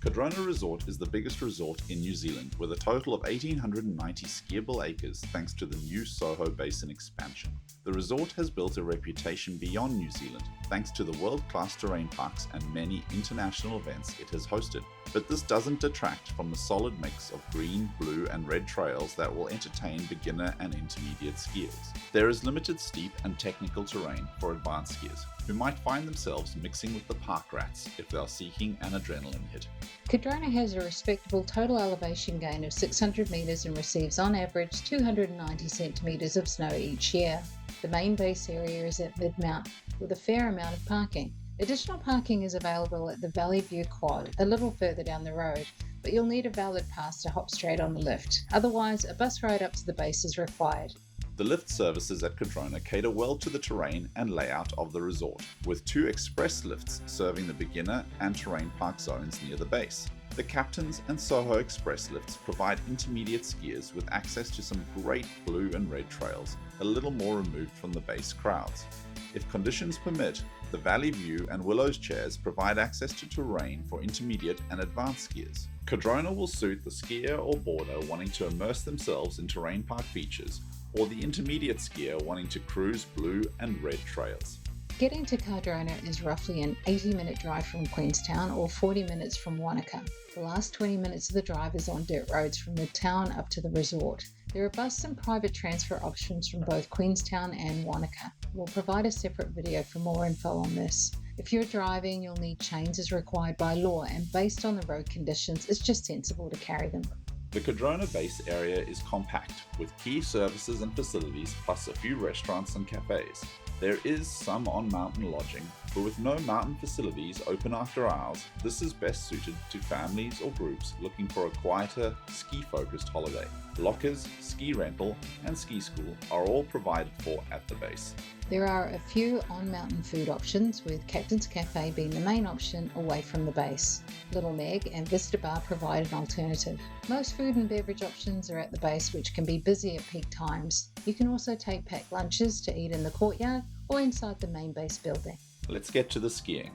Cardrona Resort is the biggest resort in New Zealand with a total of 1,890 skiable acres thanks to the new Soho Basin expansion. The resort has built a reputation beyond New Zealand thanks to the world-class terrain parks and many international events it has hosted. But this doesn't detract from the solid mix of green, blue and red trails that will entertain beginner and intermediate skiers. There is limited steep and technical terrain for advanced skiers, who might find themselves mixing with the park rats if they are seeking an adrenaline hit. Cardrona has a respectable total elevation gain of 600 metres and receives on average 290 centimetres of snow each year. The main base area is at mid-mount, with a fair amount of parking. Additional parking is available at the Valley View Quad, a little further down the road, but you'll need a valid pass to hop straight on the lift. Otherwise, a bus ride up to the base is required. The lift services at Cardrona cater well to the terrain and layout of the resort, with 2 express lifts serving the beginner and terrain park zones near the base. The Captain's and Soho Express lifts provide intermediate skiers with access to some great blue and red trails, a little more removed from the base crowds. If conditions permit, the Valley View and Willows chairs provide access to terrain for intermediate and advanced skiers. Cardrona will suit the skier or boarder wanting to immerse themselves in terrain park features, or the intermediate skier wanting to cruise blue and red trails. Getting to Cardrona is roughly an 80-minute drive from Queenstown or 40 minutes from Wanaka. The last 20 minutes of the drive is on dirt roads from the town up to the resort. There are bus and private transfer options from both Queenstown and Wanaka. We'll provide a separate video for more info on this. If you're driving, you'll need chains as required by law, and based on the road conditions, it's just sensible to carry them. The Cardrona base area is compact, with key services and facilities plus a few restaurants and cafes. There is some on-mountain lodging, but with no mountain facilities open after hours, this is best suited to families or groups looking for a quieter, ski-focused holiday. Lockers, ski rental, and ski school are all provided for at the base. There are a few on-mountain food options, with Captain's Cafe being the main option away from the base. Little Meg and Vista Bar provide an alternative. Most food and beverage options are at the base, which can be busy at peak times. You can also take packed lunches to eat in the courtyard or inside the main base building. Let's get to the skiing.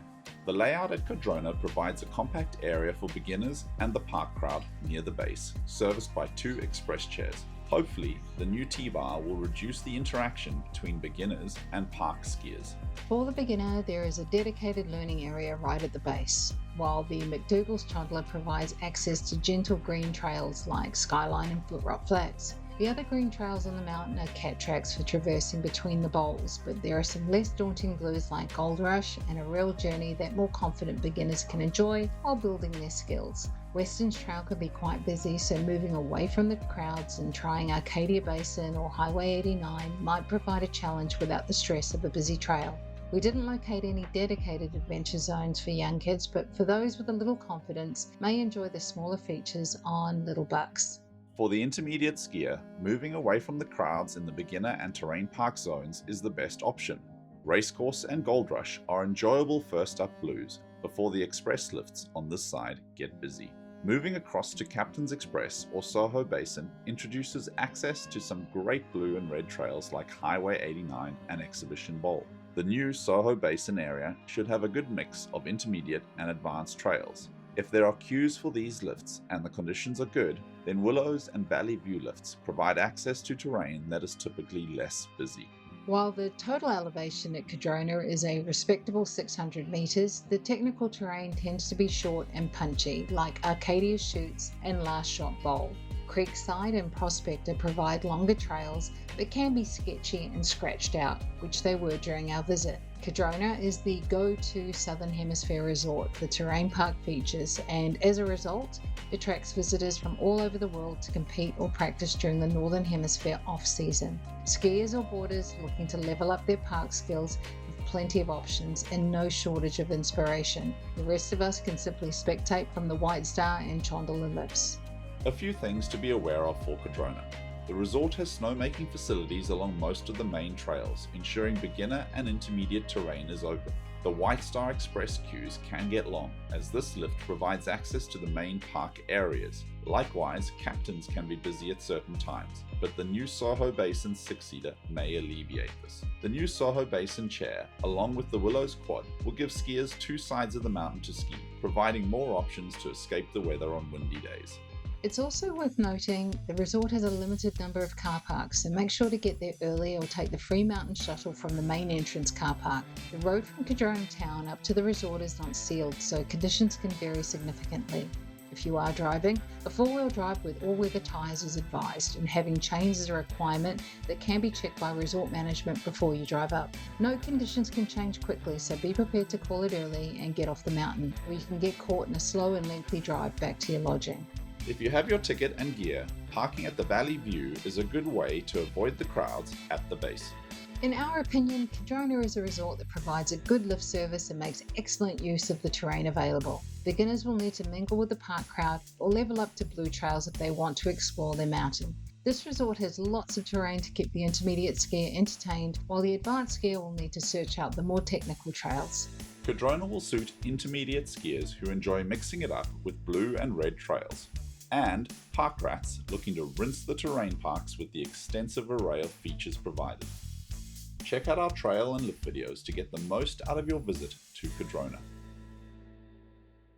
The layout at Cardrona provides a compact area for beginners and the park crowd near the base, serviced by 2 express chairs. Hopefully, the new T-bar will reduce the interaction between beginners and park skiers. For the beginner, there is a dedicated learning area right at the base, while the McDougall's Chandler provides access to gentle green trails like Skyline and Footrock Flats. The other green trails on the mountain are cat tracks for traversing between the bowls, but there are some less daunting blues like Gold Rush and a real journey that more confident beginners can enjoy while building their skills. Western's Trail can be quite busy, so moving away from the crowds and trying Arcadia Basin or Highway 89 might provide a challenge without the stress of a busy trail. We didn't locate any dedicated adventure zones for young kids, but for those with a little confidence may enjoy the smaller features on Little Bucks. For the intermediate skier, moving away from the crowds in the beginner and terrain park zones is the best option. Racecourse and Gold Rush are enjoyable first up blues before the express lifts on this side get busy. Moving across to Captain's Express or Soho Basin introduces access to some great blue and red trails like Highway 89 and Exhibition Bowl. The new Soho Basin area should have a good mix of intermediate and advanced trails. If there are queues for these lifts and the conditions are good, then Willows and Valley View lifts provide access to terrain that is typically less busy. While the total elevation at Cardrona is a respectable 600 metres, the technical terrain tends to be short and punchy, like Arcadia Chutes and Last Shot Bowl. Creekside and Prospector provide longer trails, but can be sketchy and scratched out, which they were during our visit. Cardrona is the go-to Southern Hemisphere resort for terrain park features, and as a result, attracts visitors from all over the world to compete or practice during the Northern Hemisphere off-season. Skiers or boarders looking to level up their park skills have plenty of options and no shortage of inspiration. The rest of us can simply spectate from the White Star and Chondola lifts. A few things to be aware of for Cardrona. The resort has snowmaking facilities along most of the main trails, ensuring beginner and intermediate terrain is open. The White Star Express queues can get long, as this lift provides access to the main park areas. Likewise, captains can be busy at certain times, but the new Soho Basin 6-seater may alleviate this. The new Soho Basin chair, along with the Willows Quad, will give skiers two sides of the mountain to ski, providing more options to escape the weather on windy days. It's also worth noting the resort has a limited number of car parks, so make sure to get there early or take the free mountain shuttle from the main entrance car park. The road from Cardrona town up to the resort is not sealed, so conditions can vary significantly. If you are driving, a four-wheel drive with all-weather tyres is advised, and having chains is a requirement that can be checked by resort management before you drive up. Note conditions can change quickly, so be prepared to call it early and get off the mountain, or you can get caught in a slow and lengthy drive back to your lodging. If you have your ticket and gear, parking at the Valley View is a good way to avoid the crowds at the base. In our opinion, Cardrona is a resort that provides a good lift service and makes excellent use of the terrain available. Beginners will need to mingle with the park crowd or level up to blue trails if they want to explore their mountain. This resort has lots of terrain to keep the intermediate skier entertained, while the advanced skier will need to search out the more technical trails. Cardrona will suit intermediate skiers who enjoy mixing it up with blue and red trails, and park rats looking to rinse the terrain parks with the extensive array of features provided. Check out our trail and lift videos to get the most out of your visit to Cardrona.